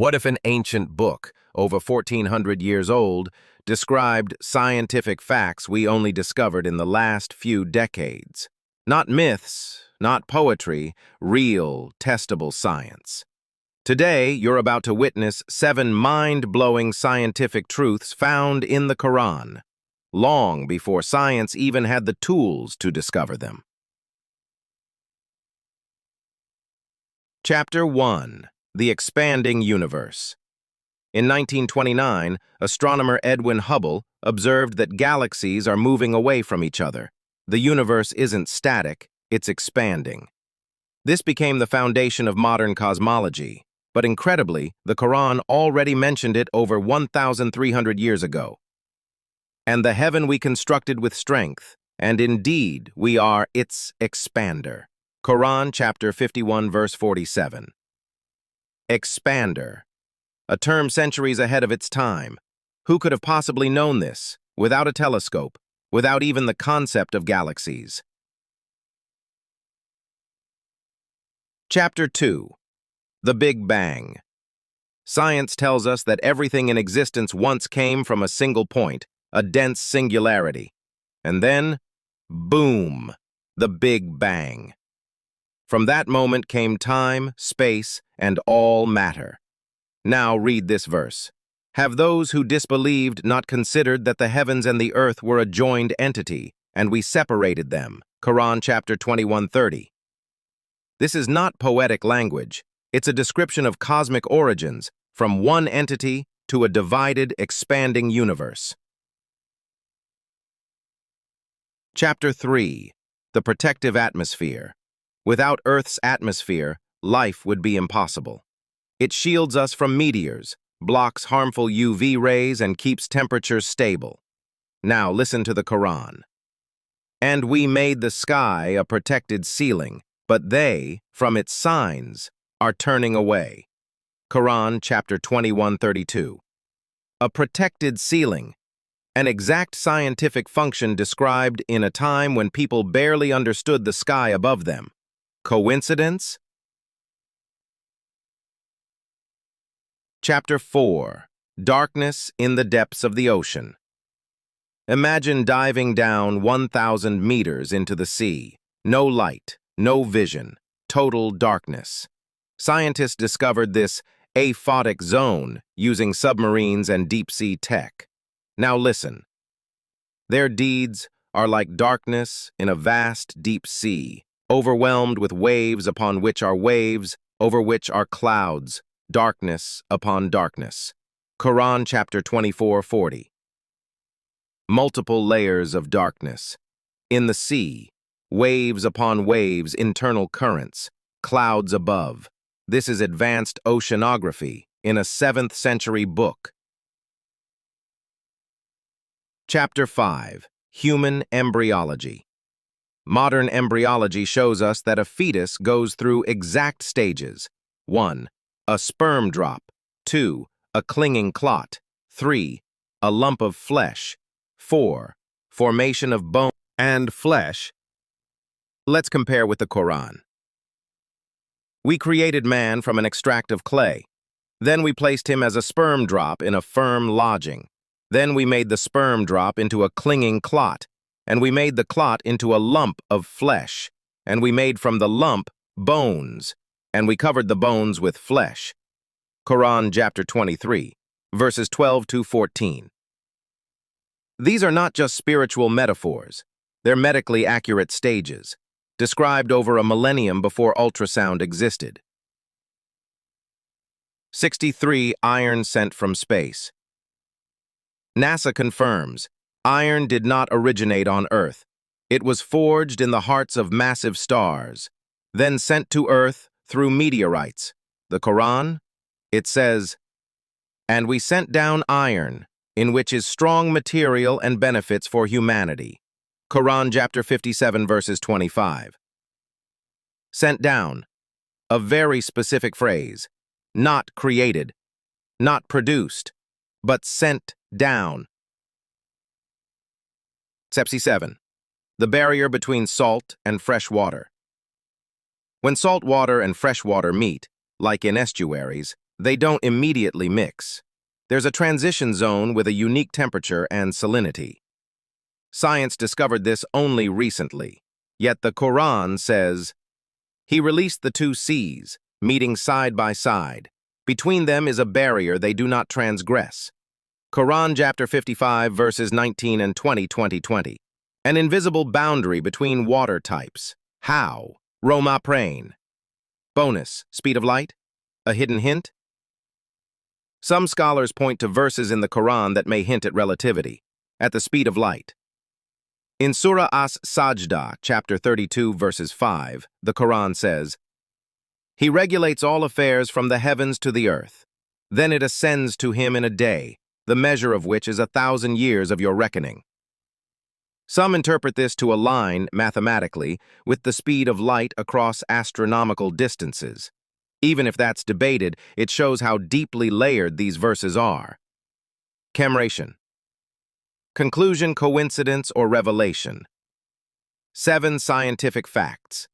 What if an ancient book, over 1,400 years old, described scientific facts we only discovered in the last few decades? Not myths, not poetry, real, testable science. Today, you're about to witness 7 mind-blowing scientific truths found in the Qur'an, long before science even had the tools to discover them. Chapter 1. The Expanding Universe. In 1929, astronomer Edwin Hubble observed that galaxies are moving away from each other. The universe isn't static, it's expanding. This became the foundation of modern cosmology, but incredibly, the Quran already mentioned it over 1,300 years ago. And the heaven we constructed with strength, and indeed we are its expander. Quran chapter 51 verse 47. Expander, a term centuries ahead of its time. Who could have possibly known this, without a telescope, without even the concept of galaxies? Chapter 2. The Big Bang. Science tells us that everything in existence once came from a single point, a dense singularity. And then, boom, the Big Bang. From that moment came time, space, and all matter. Now read this verse. Have those who disbelieved not considered that the heavens and the earth were a joined entity, and we separated them? Quran chapter 21:30. This is not poetic language. It's a description of cosmic origins, from one entity to a divided, expanding universe. Chapter 3. The Protective Atmosphere. Without Earth's atmosphere, life would be impossible. It shields us from meteors, blocks harmful UV rays, and keeps temperatures stable. Now listen to the Quran. And we made the sky a protected ceiling, but they, from its signs, are turning away. Quran chapter 21:32. A protected ceiling, an exact scientific function described in a time when people barely understood the sky above them. Coincidence? Chapter 4. Darkness in the Depths of the Ocean. Imagine diving down 1,000 meters into the sea. No light, no vision, total darkness. Scientists discovered this aphotic zone using submarines and deep-sea tech. Now listen. Their deeds are like darkness in a vast, deep sea, overwhelmed with waves upon which are waves, over which are clouds, darkness upon darkness. Quran chapter 24:40. Multiple layers of darkness. In the sea, waves upon waves, internal currents, clouds above. This is advanced oceanography in a 7th century book. Chapter 5. Human Embryology. Modern embryology shows us that a fetus goes through exact stages. 1. A sperm drop. 2. A clinging clot. 3. A lump of flesh. 4. Formation of bone and flesh. Let's compare with the Quran. We created man from an extract of clay. Then we placed him as a sperm drop in a firm lodging. Then we made the sperm drop into a clinging clot, and we made the clot into a lump of flesh, and we made from the lump bones, and we covered the bones with flesh. Quran chapter 23, verses 12 to 14. These are not just spiritual metaphors. They're medically accurate stages, described over a millennium before ultrasound existed. 63 Iron sent from space. NASA confirms, iron did not originate on Earth. It was forged in the hearts of massive stars, then sent to Earth through meteorites. The Quran? It says, "And we sent down iron, in which is strong material and benefits for humanity." Quran chapter 57 verses 25. Sent down, a very specific phrase. Not created, not produced, but sent down. Sepsi 7. The barrier between salt and fresh water. When salt water and fresh water meet, like in estuaries, they don't immediately mix. There's a transition zone with a unique temperature and salinity. Science discovered this only recently, yet the Qur'an says, "He released the two seas, meeting side by side. Between them is a barrier they do not transgress." Quran chapter 55, verses 19 and 20, 2020. An invisible boundary between water types. How? Roma prane. Bonus, speed of light? A hidden hint? Some scholars point to verses in the Quran that may hint at relativity, at the speed of light. In Surah As-Sajdah, chapter 32, verses 5, the Quran says, "He regulates all affairs from the heavens to the earth. Then it ascends to him in a day, the measure of which is 1,000 years of your reckoning." Some interpret this to align, mathematically, with the speed of light across astronomical distances. Even if that's debated, it shows how deeply layered these verses are. Commeration. Conclusion, coincidence, or revelation. 7 scientific facts.